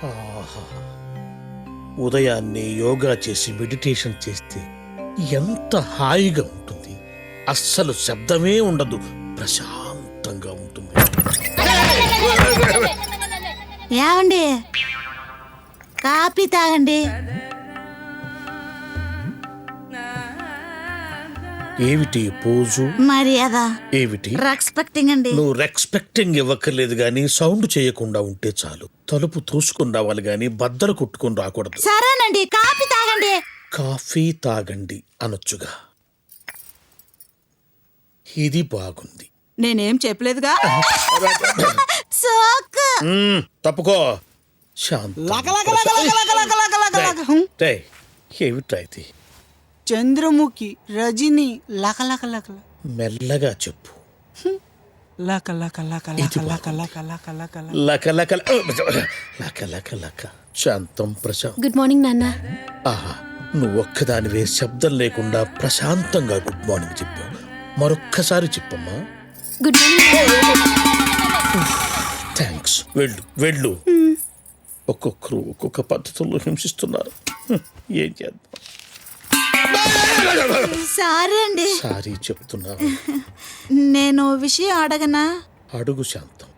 ఆహా. ఉదయాన్నే యోగా చేసి మెడిటేషన్ చేస్తే ఎంత హాయిగా ఉంటుంది. అస్సలు శబ్దమే ఉండదు, ప్రశాంతంగా ఉంటుంది. ఏమండి, కాఫీ తాగండి. ఏమిటి పోజు? మర్యాద. ఏమిటి రెస్పెక్టింగ్ అండి. నువ్వు రెస్పెక్టింగ్ ఇవ్వక్కర్లేదు గాని సౌండ్ చేయకుండా ఉంటే చాలు. తలుపు తోసుకుని రావాలి గాని బద్దలు కొట్టుకుని రాకూడదు. సరేనండి, కాఫీ తాగండి. కాఫీ తాగండి అనొచ్చుగా. ఇది బాగుంది. నేనేం చెప్పలేదుగా. సోకు. తప్పుకో. శాంత ఏమిట్రా ఇది? చంద్రముఖి, రజని, లక లక లక మెల్లగా చెప్పు. లక లక లక లక లక లక లక లక లక లక లక లక లక. శాంతం ప్రశాంతం. గుడ్ మార్నింగ్ నాన్న. ఆహా, నువ్వు ఒక్కదానివే శబ్దం లేకుండా ప్రశాంతంగా గుడ్ మార్నింగ్ చెప్పావు. మరొక్కసారి చెప్పమ్మా. Good morning. థ్యాంక్స్. వెళ్ళు వెళ్ళు. ఒక్కొక్కరు ఒక్కొక్క పద్ధతుల్లో హింసిస్తున్నారు. ఏం చేద్దాం. సారీ అండి. సారీ చెప్తున్నా. నేను విషయం అడగనా? అడుగు శాంతం.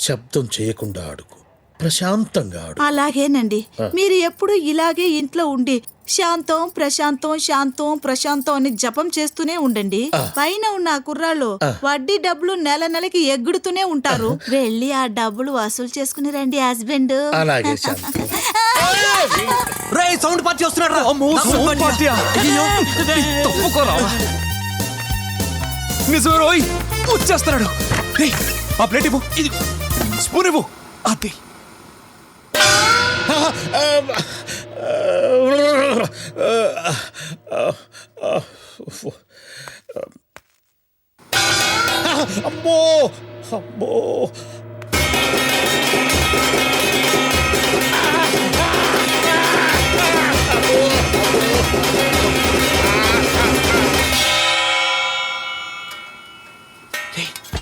శబ్దం చేయకుండా అడుగు, ప్రశాంతంగా అడుగు. అలాగేనండి. మీరు ఎప్పుడు ఇలాగే ఇంట్లో ఉండి శాంతం ప్రశాంతం శాంతం ప్రశాంతం అని జపం చేస్తూనే ఉండండి. పైన ఉన్న ఆ కుర్రాళ్ళు వడ్డీ డబ్బులు నెల నెలకి ఎగ్గుడుతూనే ఉంటారు. వెళ్ళి ఆ డబ్బులు వసూలు చేసుకుని రండి హస్బెండ్. అలాగే శాంతం. సౌండ్ పార్టీ వస్తున్నాడు. నిజమే రోయ్, వచ్చేస్తున్నాడు. ఆ ప్లేట్ ఇవ్వు, ఇది స్పూన్ ఇవ్వు. అది అమ్మో అమ్మో.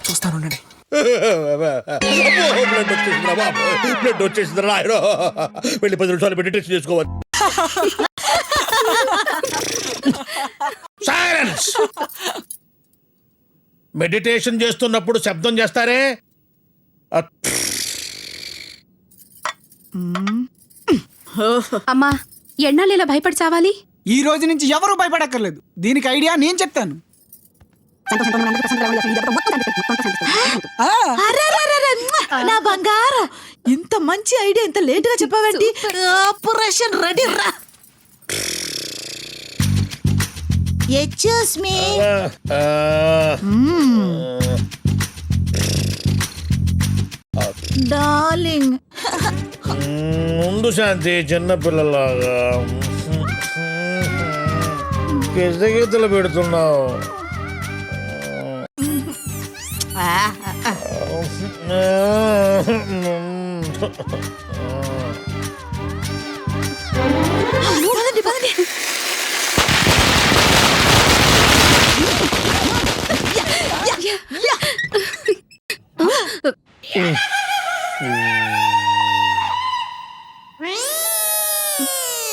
చూస్తాను. బ్లడ్ వచ్చేసింది రాయడు. వెళ్ళి 10 నిమిషాలు మెడిటేషన్ చేసుకోవాలి. సైలెన్స్. మెడిటేషన్ చేస్తున్నప్పుడు శబ్దం చేస్తారే. అమ్మా, ఎన్నాళ్ళు ఇలా భయపడి చావాలి? ఈ రోజు నుంచి ఎవరు భయపడక్కర్లేదు. దీనికి ఐడియా నేను చెప్తాను. నా బంగారం, ఇంత మంచి ఐడియా ఇంత లేట్ గా చెప్పావండి. ఆపరేషన్ రెడీ రా. Excuse me. డార్లింగ్. ముందు శాంతి చిన్నపిల్లలాగా గిజగిజలు పెడుతున్నావు. పదండి పదండి.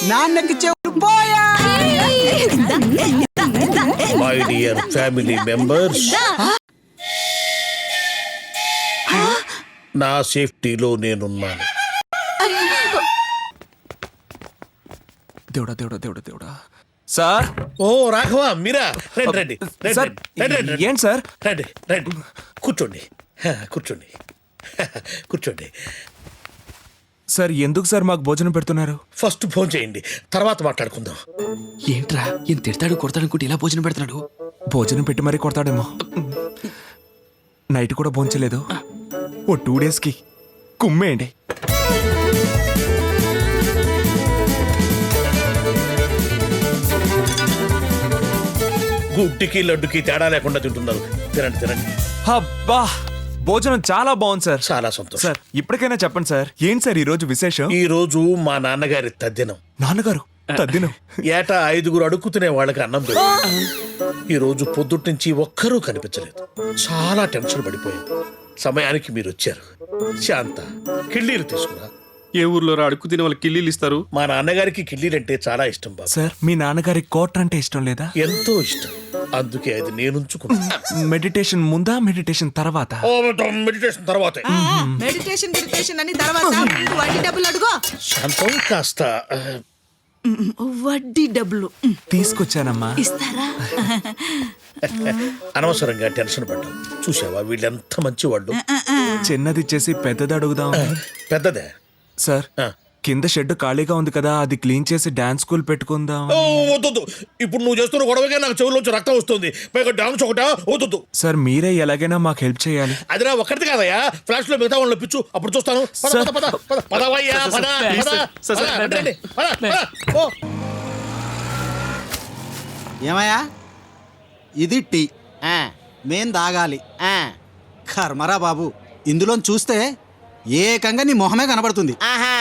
నాన్నకి చెవులు పోయా. మై డియర్ ఫ్యామిలీ మెంబర్స్, నా సేఫ్టీలో నేనున్నాను. దేవుడా దేవుడా దేవుడా దేవుడా. సార్. ఓ రాఘవ, మీరా? రండి రండి సార్, ఏంటి సార్? రండి రండి, కూర్చోండి కూర్చోండి కూర్చోండి. సార్, ఎందుకు సార్ మాకు భోజనం పెడుతున్నారు? ఫస్ట్ ఫోన్ చేయండి, తర్వాత మాట్లాడుకుందాం. ఏంట్రా, ఏం తిడతాడు కొడతాడు అనుకుంటే ఇలా భోజనం పెడుతున్నాడు? భోజనం పెట్టి మరీ కొడతాడేమో. నైట్ కూడా భోంచలేదు. ఓ 2 డేస్కి కుమ్మేయండి. గుడ్డికి లడ్డుకి తేడా లేకుండా తింటున్నారు. తినండి తినండి. అబ్బా, భోజనం చాలా బాగుంది సార్. చాలా సంతోషం. సార్, ఇప్పటికైనా చెప్పండి సార్, ఏంటి సార్ ఈ రోజు విశేషం? ఈ రోజు మా నాన్నగారి తద్దినం. నాన్నగారు తద్దినం? ఏటా 5 అడుక్కుతునే వాళ్ళకి అన్నం పెడతాం. ఈ రోజు పొద్దుటి నుంచి ఒక్కరూ కనిపించలేదు. చాలా టెన్షన్ పడిపోయాం. సమయానికి మీరు వచ్చారు. శాంత, కిళ్ళీలు తీసుకురా. ఏ ఊర్లో అడుక్కు తినే వాళ్ళకి కిల్లీలు ఇస్తారు? మా నాన్నగారికి కిళ్ళీలంటే చాలా ఇష్టం బాబు. సార్ మీ నాన్నగారి కోట్ అంటే ఇష్టం లేదా? ఎంతో ఇష్టం. అందుకే అది నేనుంచుకున్నా. మెడిటేషన్ ముందా మెడిటేషన్ తర్వాత? మెడిటేషన్ తర్వాతే. మెడిటేషన్ అని తర్వాత ముందు వడ్డీ డబ్బులు అడుగు. శాంతం కాస్త వడ్డీ డబ్బులు తీసుకొచ్చానమ్మా. ఇస్తారా? అనవసరంగా టెన్షన్ పడ్డాం. చూసావా వీళ్ళెంత మంచి వాళ్ళు. చిన్నది ఇచ్చేసి పెద్దది అడుగుదాం. పెద్దదే. సార్ కింద షెడ్ ఖాళీగా ఉంది కదా, అది క్లీన్ చేసి డాన్స్ స్కూల్ పెట్టుకుందాం. వద్దు. ఇప్పుడు నువ్వు చేస్తున్న గొడవగా నాకు చెవుల్లోంచి రక్తం వస్తుంది. పైగా డాన్స్ ఒకటా? వద్దు. సార్ మీరే ఎలాగైనా మాకు హెల్ప్ చేయాలి. అది నా ఒక్కడిది కాదయ్యా. ఫ్లాష్ లో మిగతా వాళ్ళని పిచ్చు, అప్పుడు చూస్తాను. పదవయ్యా. ఏమయ్యా ఇది టీ మేం తాగాలి. కర్మరా బాబు, ఇందులో చూస్తే ఏకంగా నీ మొహమే కనబడుతుంది. ఆహా,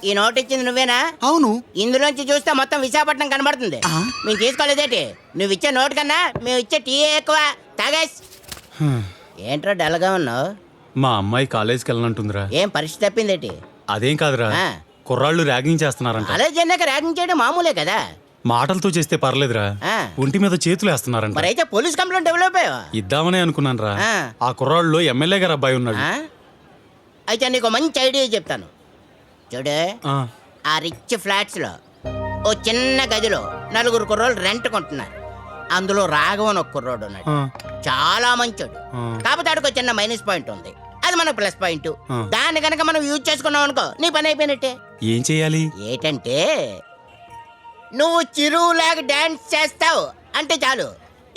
ఈ నోట్ ఇచ్చింది నువ్వేనా? అవును. ఇందులోంచి చూస్తే మొత్తం విశాఖపట్నం కనబడుతుంది. మేము తీసుకోలేదేటి? నువ్వు ఇచ్చే నోట్ కన్నా మేము ఇచ్చే టీ ఎక్కువ. తాగేస్. ఏంట్రా డల్గా ఉన్నావు? మా అమ్మాయి కాలేజీకి వెళ్ళనంటుందిరా. ఏం పరిస్థితి తప్పిందేటి? అదేం కాదురా, కుర్రాళ్ళు ర్యాగింగ్ చేస్తున్నారంట. కాలేజ్ అన్నాక ర్యాగింగ్ చేయడం మామూలే కదా. మాటలతో చేస్తే పర్లేదురా, ఒంటి మీద చేతులు వేస్తున్నారంట. మరైతే పోలీస్ కంప్లైంట్ డెవలప్ అయ్యా ఇద్దామనే అనుకున్నాను రా. ఆ కుర్రాళ్ళు ఎమ్మెల్యే గారు అబ్బాయి ఉన్నాడు. అయితే నీకు మంచి ఐడియా చెప్తాను చూడు. ఆ రిచ్ ఫ్లాట్స్ లో ఓ చిన్న గదిలో 4 కుర్రోళ్ళు రెంట్ కొంటున్నారు. అందులో రాఘవన్ ఒక కుర్రోడు ఉన్నాడు, చాలా మంచోడు. కాకపోతే ఆడికి ఒక చిన్న మైనస్ పాయింట్ ఉంది, అది మన ప్లస్ పాయింట్. దాన్ని కనుక మనం యూజ్ చేసుకున్నాం అనుకో, నీ పని అయిపోయినట్టే. ఏం చెయ్యాలి? ఏంటంటే నువ్వు చిరువులాగా డాన్స్ చేస్తావు అంటే చాలు,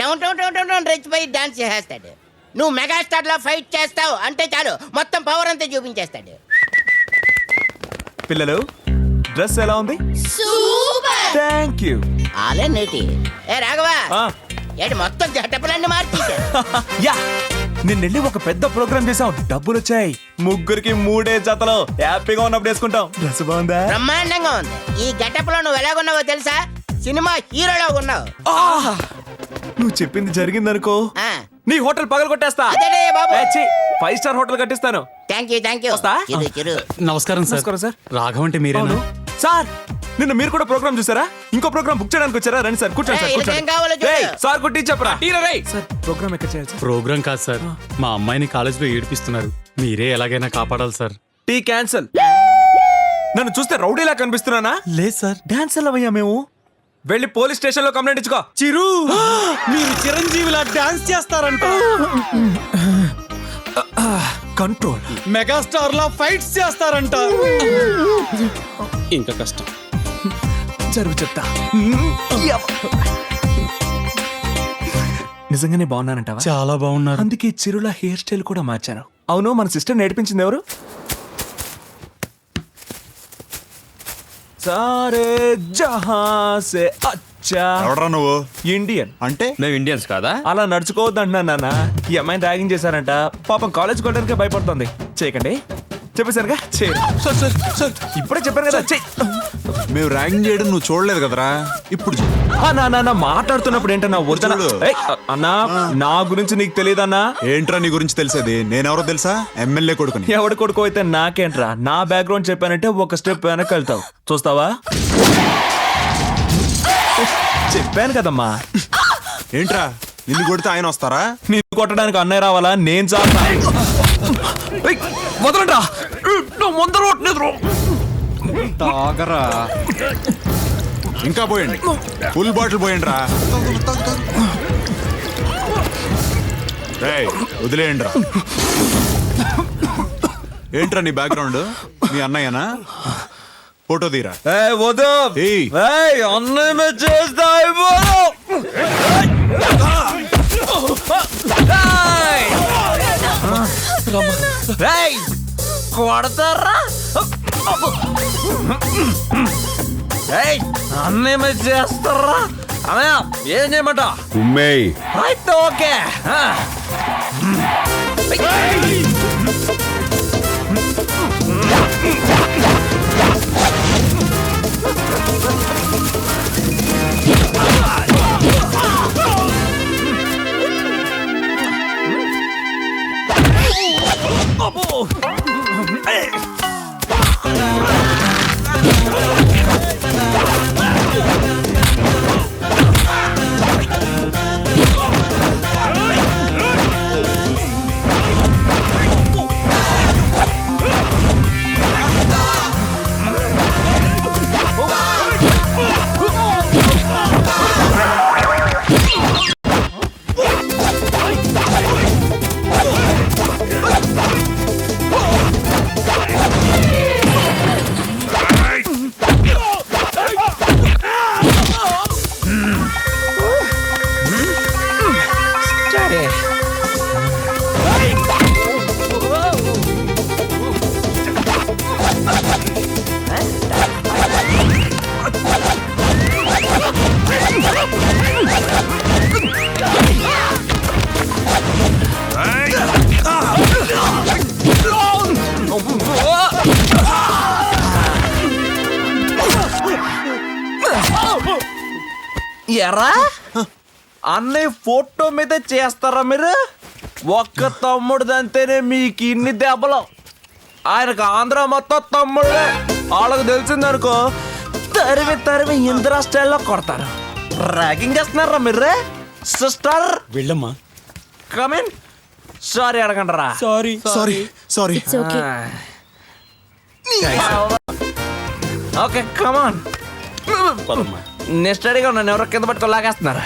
town town town town town రెచ్చిపోయి డాన్స్ చేసేస్తాడు. నువ్వు మెగాస్టార్ లా ఫైట్ చేస్తావు అంటే చాలు, మొత్తం పవర్ అంతా చూపించేస్తాడు. పిల్లలు డ్రెస్ ఎలా ఉంది? Thank you. ఆలే నేటి. ఏ రాఘవా, ఏంటి మొత్తం జటపలన్నీ మార్చేసా? యా, నిన్నెళ్ళి ఒక పెద్ద ప్రోగ్రామ్ చేసాం, డబ్బులు వచ్చాయి. 3కి 3 జతలు హ్యాపీగా ఉన్నప్పుడు వేసుకుంటాం. డ్రెస్ బాగుందా? బ్రహ్మాండంగా ఉంది. ఈ గెటప్ లో నువ్వు ఎలాగున్నావో తెలుసా? సినిమా హీరోలో ఉన్నావు. నువ్వు చెప్పింది జరిగిందనుకో, నీ హోటల్ పగల కొట్టేస్తా. 5 స్టార్ హోటల్ కట్టిస్తాను. Thank you. నమస్కారం సార్. రాఘవ్ అంటే మీరేనా? సార్ నిన్న మీరు కూడా ప్రోగ్రామ్ చూసారా? ఇంకో ప్రోగ్రామ్ బుక్ చేయడానికి వచ్చారా? రండి సార్, కూర్చోండి సార్, కూర్చోండి. సార్ కుట్టి చెప్పరా సార్, ప్రోగ్రామ్ ఎక్కడ చేయాలి సార్? ప్రోగ్రామ్ కాదు సార్, మా అమ్మాయిని కాలేజీలో ఏడిపిస్తున్నారు. మీరే ఎలాగైనా కాపాడాలి సార్. Tea cancel. నన్ను చూస్తే రౌడీలా కనిపిస్తున్నానా? లేదు సార్. డాన్స్ ఎలా అయ్యా మేము? వెళ్ళి పోలీస్ స్టేషన్ లో కంప్లైంట్ ఇచ్చుకో. చిరు, మీరు చిరంజీవిలా డాన్స్ చేస్తారంట. కంట్రోల్. మెగాస్టార్ లా ఫైట్స్ చేస్తారంట. ఇంకా కష్టం. జరుగు చెప్తా. నిజంగానే బాగున్నానంటావా? చాలా బాగున్నారు. అందుకే చిరుల హెయిర్ స్టైల్ కూడా మార్చాను. అవును, మన సిస్టర్ నేర్పించింది ఎవరు? సారే జహాం సే అచ్చా. ఎవడ్రా నువ్వు? ఇండియన్. అంటే మేము ఇండియన్స్ కాదా? అలా నడుచుకోవద్దు అంటున్నాను నాన్న. ఈ అమ్మాయిని ర్యాగింగ్ చేశారంట, పాపం కాలేజ్ కొట్టడానికే భయపడుతుంది. చేయకండి చెప్పేశారుగా. ఇప్పుడే చెప్పాను కదా. మేము ర్యాగింగ్ చేయడం నువ్వు చూడలేదు కదరా, ఇప్పుడు నా మాట్లాడుతున్నప్పుడు ఏంటన్నా ఒరిజినల్ అన్నా? నా గురించి నీకు తెలియదన్నా? ఏంట్రా నీ గురించి తెలిసేది? నేనెవరో తెలుసా? ఎమ్మెల్యే కొడుకుని. ఎవడి కొడుకు అయితే నాకేంట్రా? నా బ్యాక్గ్రౌండ్ చెప్పానంటే ఒక స్టెప్ వెనక్కి వెళ్తావు. చూస్తావా? చెప్పాను కదమ్మా. ఏంట్రా నిన్ను కొడితే ఆయన వస్తారా? నిన్ను కొట్టడానికి అన్నయ్య రావాలా? నేను చాలా వదలండి. ఇంకా పోయండి, ఫుల్ బాటిల్ పోయండి రా. వదిలేయండి రా. ఏంట్రా నీ బ్యాక్గ్రౌండ్? మీ అన్నయ్యనా? ఫోటో తీరా. అన్నయ్య చేస్తా. కొడతారా? అన్నయ్య చేస్తారా? అన్నయ్య ఏం చేయమంట? అయితే ఓకే. ఎరా అన్నయ్య ఫోటో మీద చేస్తారా మీరు? ఒక్క తమ్ముడు అంతేనే మీకు ఇన్ని దెబ్బలు. ఆయనకు ఆంధ్ర మొత్తం తమ్ముళ్ళే. వాళ్ళకు తెలిసిందనుకో తరివి తరివి ఇందిరా స్టైల్లో కొడతారు. ర్యాగింగ్ చేస్తున్నారా మీరు? సిస్టర్ వెళ్ళమ్మా. కమిన్. సారీ అడగండి రా. Sorry sorry sorry okay come on. Next అడిగా నన్ను ఎవరో కింద పట్టుకో లాగేస్తున్నారు.